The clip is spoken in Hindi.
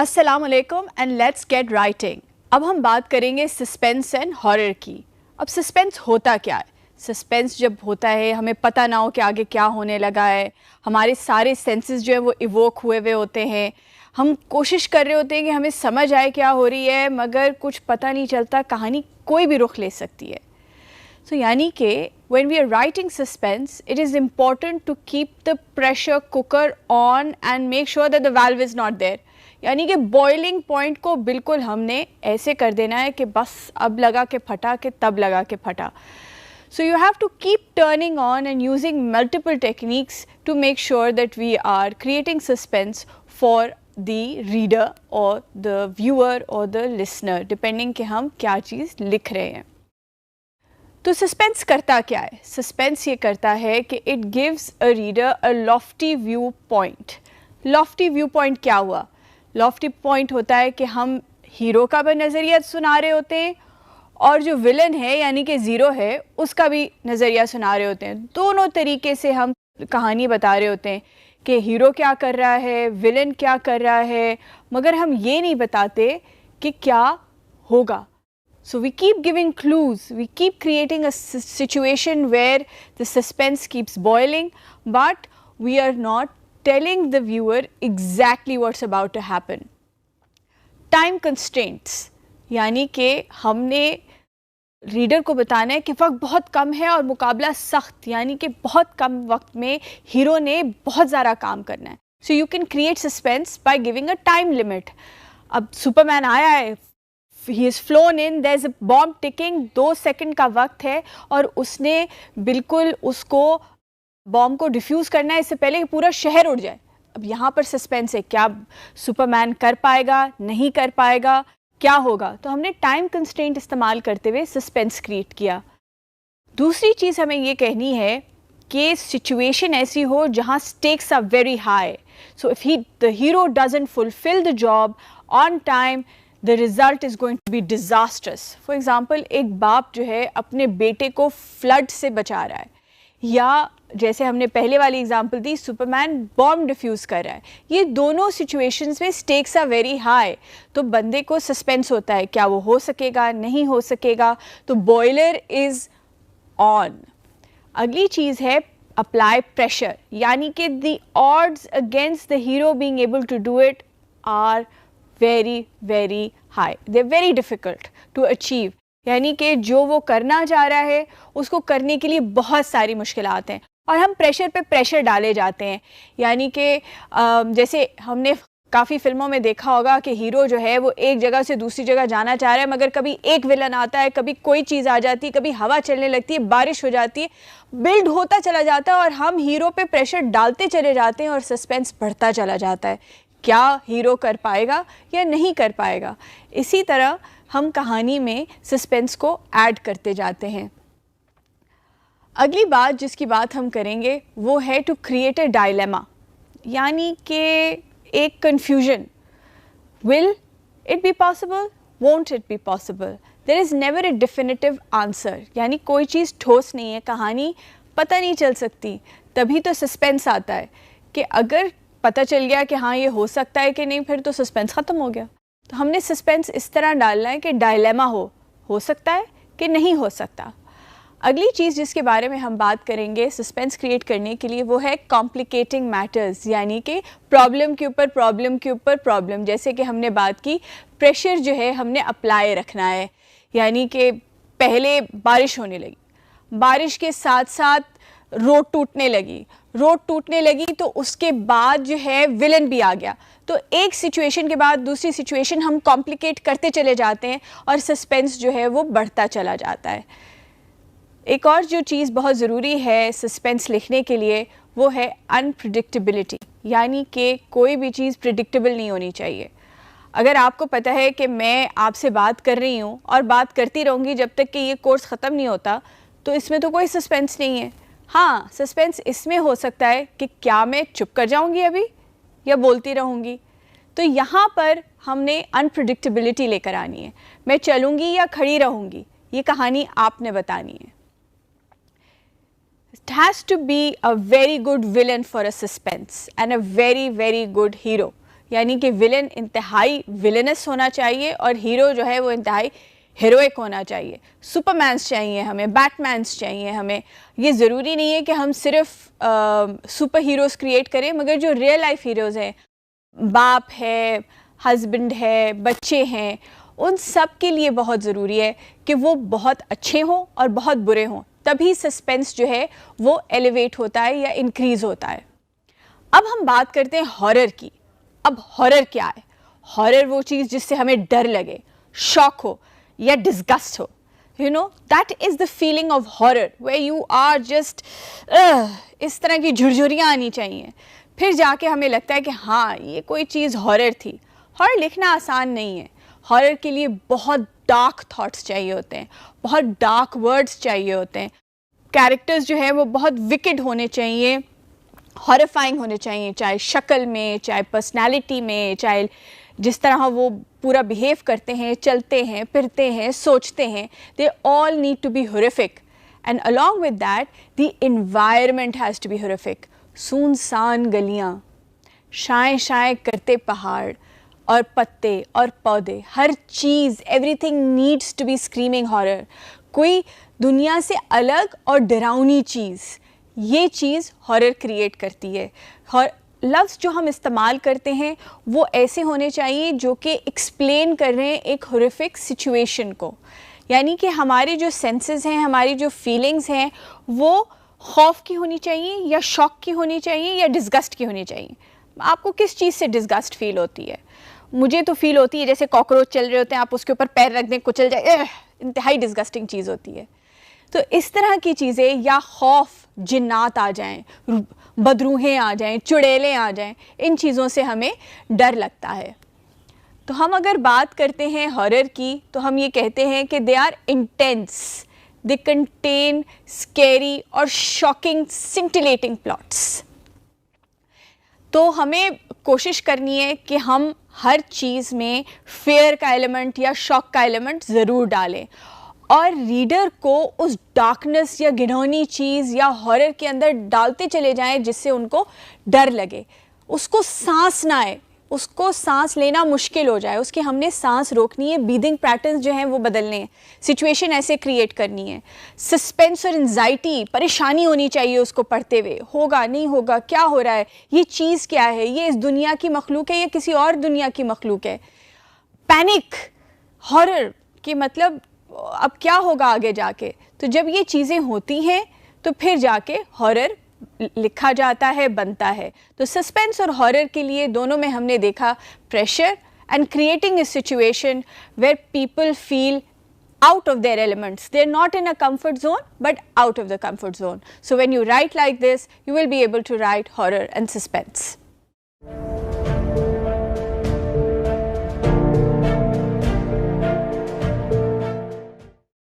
अस्सलाम वालेकुम एंड लेट्स गेट राइटिंग। अब हम बात करेंगे सस्पेंस एंड हॉरर की। अब सस्पेंस होता क्या है? सस्पेंस जब होता है हमें पता ना हो कि आगे क्या होने लगा है, हमारे सारे सेंसेस जो है वो इवोक हुए हुए होते हैं, हम कोशिश कर रहे होते हैं कि हमें समझ आए क्या हो रही है, मगर कुछ पता नहीं चलता, कहानी कोई भी रुख ले सकती है। So यानी कि when we are writing suspense, it is important to keep the pressure cooker on and make sure that the valve is not there. यानी कि boiling point को बिल्कुल हमने ऐसे कर देना है कि बस अब लगा के फटा के तब लगा के फटा. So you have to keep turning on and using multiple techniques to make sure that we are creating suspense for the reader or the viewer or the listener, depending कि हम क्या चीज़ लिख रहे हैं. तो सस्पेंस करता क्या है? सस्पेंस ये करता है कि it gives a reader a Lofty view point. Lofty view point क्या हुआ? लॉफ्टी पॉइंट होता है कि हम हीरो का भी नज़रिया सुना रहे होते हैं और जो विलन है यानी कि ज़ीरो है उसका भी नज़रिया सुना रहे होते हैं. दोनों तरीके से हम कहानी बता रहे होते हैं कि हीरो क्या कर रहा है, विलन क्या कर रहा है, मगर हम ये नहीं बताते कि क्या होगा. So we keep giving clues, we keep creating a situation where the suspense keeps boiling, but we are not telling the viewer exactly what's about to happen. Time constraints, यानी कि हमने रीडर को बताना है कि वक्त बहुत कम है और मुकाबला सख्त, यानी कि बहुत कम वक्त में हीरो ने बहुत ज़्यादा काम करना है. So you can create suspense by giving a time limit. अब सुपरमैन आया है, he is flown in, there is a bomb ticking, 2 second का वक्त है और उसने बिल्कुल उसको बॉम्ब को डिफ्यूज़ करना है इससे पहले कि पूरा शहर उड़ जाए. अब यहाँ पर सस्पेंस है, क्या सुपरमैन कर पाएगा, नहीं कर पाएगा, क्या होगा? तो हमने टाइम कंस्ट्रेंट इस्तेमाल करते हुए सस्पेंस क्रिएट किया. दूसरी चीज़ हमें ये कहनी है कि सिचुएशन ऐसी हो जहाँ stakes are very high. So if the hero doesn't fulfil the job on time, the result is going to be disastrous. For example, एक बाप जो है अपने बेटे को फ्लड से बचा रहा है, या जैसे हमने पहले वाली एग्जांपल दी, सुपरमैन बॉम्ब डिफ्यूज़ कर रहा है. ये दोनों सिचुएशंस में स्टेक्स आर वेरी हाई, तो बंदे को सस्पेंस होता है, क्या वो हो सकेगा, नहीं हो सकेगा. तो बॉयलर इज़ ऑन. अगली चीज़ है अप्लाई प्रेशर, यानी कि the odds against the hero being able to do it are very high. They're very difficult to achieve. यानी कि जो वो करना चाह रहा है उसको करने के लिए बहुत सारी मुश्किलात हैं और हम प्रेशर पे प्रेशर डाले जाते हैं. यानी कि जैसे हमने काफ़ी फिल्मों में देखा होगा कि हीरो जो है वो एक जगह से दूसरी जगह जाना चाह रहा है, मगर कभी एक विलन आता है, कभी कोई चीज़ आ जाती है, कभी हवा चलने लगती है, बारिश हो जाती है, बिल्ड होता चला जाता है और हम हीरो पे प्रेशर डालते चले जाते हैं और सस्पेंस बढ़ता चला जाता है. क्या हीरो कर पाएगा या नहीं कर पाएगा? इसी तरह हम कहानी में सस्पेंस को ऐड करते जाते हैं. अगली बात जिसकी बात हम करेंगे वो है टू क्रिएट अ डायलेमा, यानी कि एक confusion. Will it be possible, won't it be possible? There is never a definitive answer, यानी कोई चीज़ ठोस नहीं है, कहानी पता नहीं चल सकती. तभी तो सस्पेंस आता है कि अगर पता चल गया कि हाँ ये हो सकता है कि नहीं, फिर तो सस्पेंस ख़त्म हो गया. तो हमने सस्पेंस इस तरह डालना है कि डायलेमा हो सकता है कि नहीं हो सकता. अगली चीज़ जिसके बारे में हम बात करेंगे सस्पेंस क्रिएट करने के लिए वो है कॉम्प्लिकेटिंग मैटर्स, यानी कि प्रॉब्लम के ऊपर प्रॉब्लम के ऊपर प्रॉब्लम. जैसे कि हमने बात की, प्रेशर जो है हमने अप्लाई रखना है, यानी कि पहले बारिश होने लगी, बारिश के साथ साथ रोड टूटने लगी तो उसके बाद जो है विलन भी आ गया. तो एक सिचुएशन के बाद दूसरी सिचुएशन हम कॉम्प्लिकेट करते चले जाते हैं और सस्पेंस जो है वो बढ़ता चला जाता है. एक और जो चीज़ बहुत ज़रूरी है सस्पेंस लिखने के लिए वो है अनप्रिडिक्टेबिलिटी, यानी कि कोई भी चीज़ प्रिडिक्टेबल नहीं होनी चाहिए. अगर आपको पता है कि मैं आपसे बात कर रही हूँ और बात करती रहूँगी जब तक कि ये कोर्स ख़त्म नहीं होता, तो इसमें तो कोई सस्पेंस नहीं है. हाँ, सस्पेंस इसमें हो सकता है कि क्या मैं चुप कर जाऊंगी अभी या बोलती रहूंगी. तो यहाँ पर हमने अनप्रिडिक्टेबिलिटी लेकर आनी है. मैं चलूंगी या खड़ी रहूंगी, ये कहानी आपने बतानी है. It has to be a very good villain for a suspense and a very good hero. यानी कि विलन इंतहाई विलनस होना चाहिए और हीरो जो है वो इंतहाई हीरोइक होना चाहिए। सुपरमैन्स चाहिए हमें, बैटमैन्स चाहिए हमें। ये ज़रूरी नहीं है कि हम सिर्फ सुपर हीरोज़ क्रिएट करें, मगर जो रियल लाइफ हीरोज़ हैं, बाप है, हस्बैंड है, बच्चे हैं, उन सब के लिए बहुत ज़रूरी है कि वो बहुत अच्छे हों और बहुत बुरे हों, तभी सस्पेंस जो है वो एलिवेट होता है या इंक्रीज़ होता है। अब हम बात करते हैं हॉरर की। अब हॉरर क्या है? हॉरर वो चीज़ जिससे हमें डर लगे, शॉक हो या डिस्गस्ट हो। You know, that is the feeling of horror where you are just, इस तरह की झुरझुरियाँ आनी चाहिए, फिर जाके हमें लगता है कि हाँ ये कोई चीज़ हॉरर थी। हॉरर लिखना आसान नहीं है। हॉरर के लिए बहुत डार्क थॉट्स चाहिए होते हैं, बहुत डार्क वर्ड्स चाहिए होते हैं, कैरेक्टर्स जो है वो बहुत विकेड होने चाहिए, हॉरिफाइंग होने चाहिए, चाहे शक्ल में, चाहे पर्सनालिटी में, चाहे जिस तरह वो पूरा बिहेव करते हैं, चलते हैं, फिरते हैं, सोचते हैं। They all need to be horrific and along with that the environment has to be horrific. सुनसान गलियाँ, शाएं शाएं करते पहाड़ और पत्ते और पौधे, हर चीज़, everything needs to be screaming horror. कोई दुनिया से अलग और डरावनी चीज़, ये चीज़ हॉरर क्रिएट करती है। और लफ्ज़ जो हम इस्तेमाल करते हैं वो ऐसे होने चाहिए जो कि एक्सप्लेन कर रहे हैं एक हॉरिफिक सिचुएशन को। यानी कि हमारे जो सेंसेस हैं, हमारी जो फीलिंग्स हैं, वो खौफ की होनी चाहिए या शॉक की होनी चाहिए या डिस्गस्ट की होनी चाहिए। आपको किस चीज़ से डिस्गस्ट फील होती है? मुझे तो फील होती है जैसे कॉकरोच चल रहे होते हैं, आप उसके ऊपर पैर रख दें, कुचल जाए, इंतहाई डिस्गस्टिंग चीज़ होती है। तो इस तरह की चीज़ें, या खौफ, जिन्नात आ जाएं, बदरूहें आ जाएं, चुड़ैलें आ जाएं, इन चीज़ों से हमें डर लगता है। तो हम अगर बात करते हैं हॉरर की, तो हम ये कहते हैं कि they are intense, they contain scary और शॉकिंग सिंटिलेटिंग प्लॉट्स। तो हमें कोशिश करनी है कि हम हर चीज़ में फेयर का एलिमेंट या शॉक का एलिमेंट ज़रूर डालें और रीडर को उस डार्कनेस या घिनौनी चीज़ या हॉरर के अंदर डालते चले जाएं जिससे उनको डर लगे, उसको सांस ना आए, उसको सांस लेना मुश्किल हो जाए, उसकी हमने सांस रोकनी है, ब्रीदिंग पैटर्न्स जो हैं वो बदलने हैं, सिचुएशन ऐसे क्रिएट करनी है। सस्पेंस और एंजाइटी, परेशानी होनी चाहिए उसको पढ़ते हुए, होगा नहीं होगा, क्या हो रहा है, ये चीज़ क्या है, ये इस दुनिया की मखलूक है या किसी और दुनिया की मखलूक है। पैनिक, हॉरर कि मतलब अब क्या होगा आगे जाके। तो जब ये चीज़ें होती हैं तो फिर जाके हॉरर लिखा जाता है, बनता है। तो सस्पेंस और हॉरर के लिए दोनों में हमने देखा pressure and creating a situation where people feel out of their elements. They're not in a comfort zone but out of the comfort zone. So when you write like this, you will be able to write horror and suspense.